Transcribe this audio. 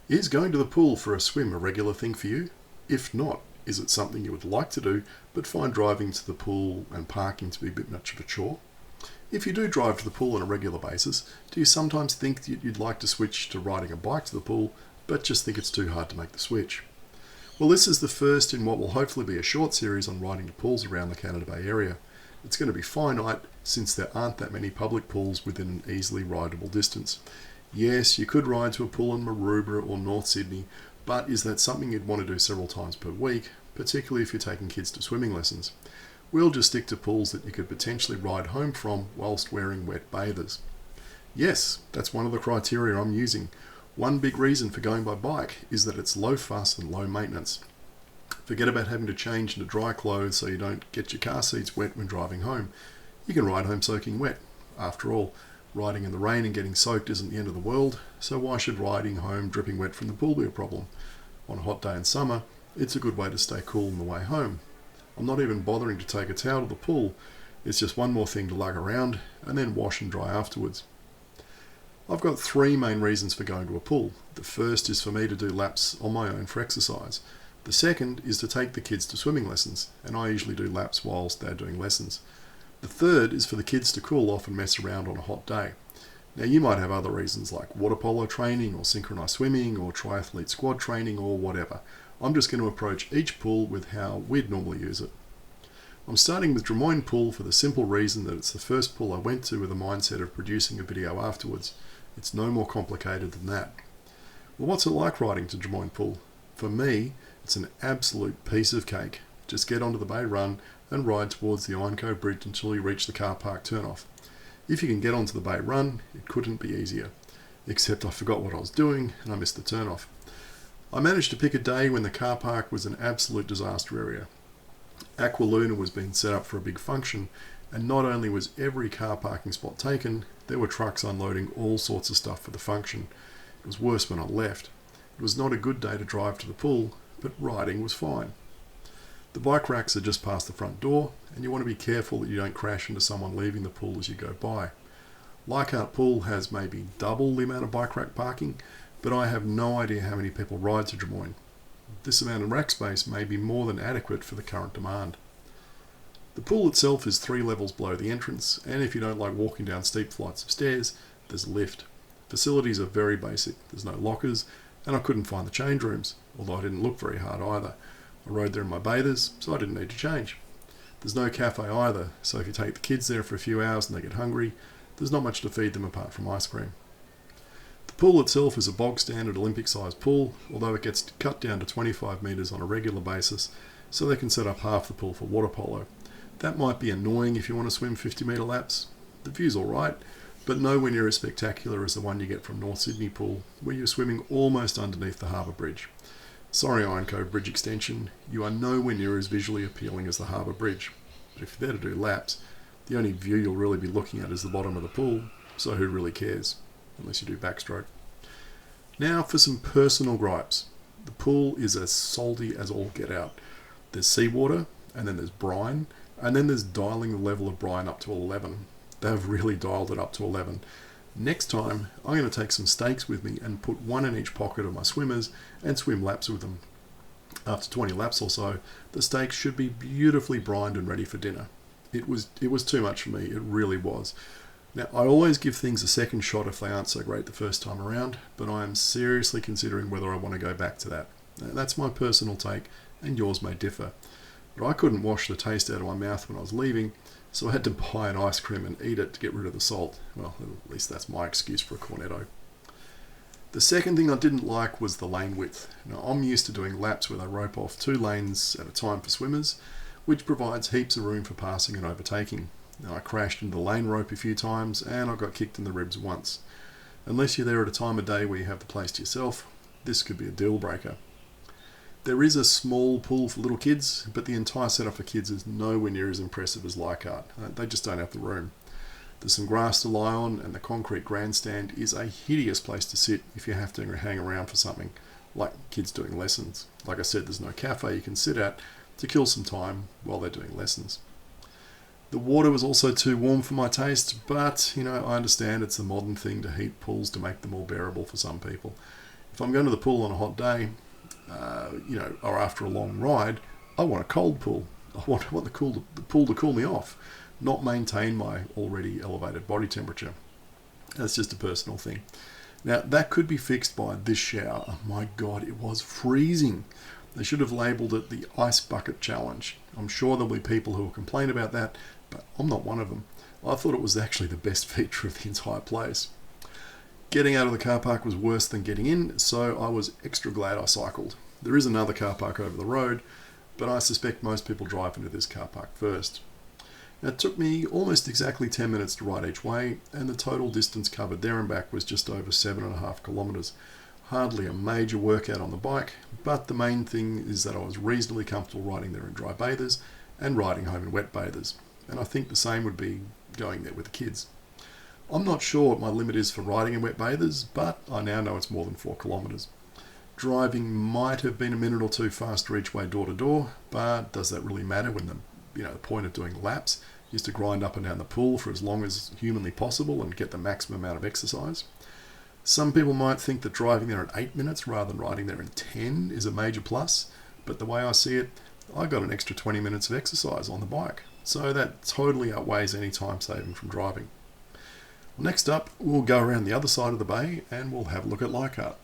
Is going to the pool for a swim a regular thing for you? If not, is it something you would like to do but find driving to the pool and parking to be a bit much of a chore? If you do drive to the pool on a regular basis, do you sometimes think that you'd like to switch to riding a bike to the pool but just think it's too hard to make the switch? Well, this is the first in what will hopefully be a short series on riding to pools around the Canada Bay area. It's going to be finite since there aren't that many public pools within an easily rideable distance. Yes, you could ride to a pool in Maroubra or North Sydney, but is that something you'd want to do several times per week, particularly if you're taking kids to swimming lessons? We'll just stick to pools that you could potentially ride home from whilst wearing wet bathers. Yes, that's one of the criteria I'm using. One big reason for going by bike is that it's low fuss and low maintenance. Forget about having to change into dry clothes so you don't get your car seats wet when driving home. You can ride home soaking wet. After all, riding in the rain and getting soaked isn't the end of the world, so why should riding home dripping wet from the pool be a problem? On a hot day in summer, it's a good way to stay cool on the way home. I'm not even bothering to take a towel to the pool. It's just one more thing to lug around and then wash and dry afterwards. I've got three main reasons for going to a pool. The first is for me to do laps on my own for exercise. The second is to take the kids to swimming lessons, and I usually do laps whilst they're doing lessons. The third is for the kids to cool off and mess around on a hot day. Now you might have other reasons like water polo training or synchronized swimming or triathlete squad training or whatever. I'm just going to approach each pool with how we'd normally use it. I'm starting with Drummoyne Pool for the simple reason that it's the first pool I went to with a mindset of producing a video afterwards. It's no more complicated than that. Well, what's it like riding to Drummoyne Pool? For me, it's an absolute piece of cake. Just get onto the Bay Run and ride towards the Ironco Bridge until you reach the car park turnoff. If you can get onto the Bay Run, it couldn't be easier. Except I forgot what I was doing and I missed the turnoff. I managed to pick a day when the car park was an absolute disaster area. Aqua Luna was being set up for a big function, and not only was every car parking spot taken, there were trucks unloading all sorts of stuff for the function. It was worse when I left. It was not a good day to drive to the pool, but riding was fine. The bike racks are just past the front door, and you want to be careful that you don't crash into someone leaving the pool as you go by. Leichhardt Pool has maybe double the amount of bike rack parking, but I have no idea how many people ride to Drummoyne. This amount of rack space may be more than adequate for the current demand. The pool itself is 3 levels below the entrance, and if you don't like walking down steep flights of stairs, there's a lift. Facilities are very basic. There's no lockers, and I couldn't find the change rooms, although I didn't look very hard either. I rode there in my bathers, so I didn't need to change. There's no cafe either, so if you take the kids there for a few hours and they get hungry, there's not much to feed them apart from ice cream. The pool itself is a bog standard Olympic-sized pool, although it gets cut down to 25 metres on a regular basis, so they can set up half the pool for water polo. That might be annoying if you want to swim 50-metre laps. The view's alright, but nowhere near as spectacular as the one you get from North Sydney Pool, where you're swimming almost underneath the harbour bridge. Sorry, Ironco Bridge Extension, you are nowhere near as visually appealing as the harbour bridge. But if you're there to do laps, the only view you'll really be looking at is the bottom of the pool, so who really cares? Unless you do backstroke. Now for some personal gripes. The pool is as salty as all get out. There's seawater, and then there's brine, and then there's dialing the level of brine up to 11. They've really dialed it up to 11. Next time, I'm going to take some stakes with me and put one in each pocket of my swimmers and swim laps with them. After 20 laps or so, the stakes should be beautifully brined and ready for dinner. It was too much for me, it really was. Now, I always give things a second shot if they aren't so great the first time around, but I am seriously considering whether I want to go back to that. Now, that's my personal take, and yours may differ. But I couldn't wash the taste out of my mouth when I was leaving, so I had to buy an ice cream and eat it to get rid of the salt. Well, at least that's my excuse for a cornetto. The second thing I didn't like was the lane width. Now, I'm used to doing laps where they rope off 2 lanes at a time for swimmers, which provides heaps of room for passing and overtaking. Now, I crashed into the lane rope a few times and I got kicked in the ribs once. Unless you're there at a time of day where you have the place to yourself, this could be a deal breaker. There is a small pool for little kids, but the entire setup for kids is nowhere near as impressive as Leichhardt. They just don't have the room. There's some grass to lie on, and the concrete grandstand is a hideous place to sit if you have to hang around for something, like kids doing lessons. Like I said, there's no cafe you can sit at to kill some time while they're doing lessons. The water was also too warm for my taste, but I understand it's a modern thing to heat pools to make them more bearable for some people. If I'm going to the pool on a hot day, or after a long ride, I want a cold pool. I want the pool to cool me off, not maintain my already elevated body temperature. That's just a personal thing. Now, that could be fixed by this shower. Oh my God, it was freezing. They should have labelled it the Ice Bucket Challenge. I'm sure there'll be people who will complain about that, but I'm not one of them. I thought it was actually the best feature of the entire place. Getting out of the car park was worse than getting in, so I was extra glad I cycled. There is another car park over the road, but I suspect most people drive into this car park first. Now, it took me almost exactly 10 minutes to ride each way, and the total distance covered there and back was just over 7.5 kilometres. Hardly a major workout on the bike, but the main thing is that I was reasonably comfortable riding there in dry bathers and riding home in wet bathers, and I think the same would be going there with the kids. I'm not sure what my limit is for riding in wet bathers, but I now know it's more than 4 kilometres. Driving might have been a minute or two faster each way door to door, but does that really matter when the point of doing laps is to grind up and down the pool for as long as humanly possible and get the maximum amount of exercise? Some people might think that driving there in 8 minutes rather than riding there in 10 is a major plus, but the way I see it, I got an extra 20 minutes of exercise on the bike, so that totally outweighs any time saving from driving. Next up, we'll go around the other side of the bay and we'll have a look at Leichhardt.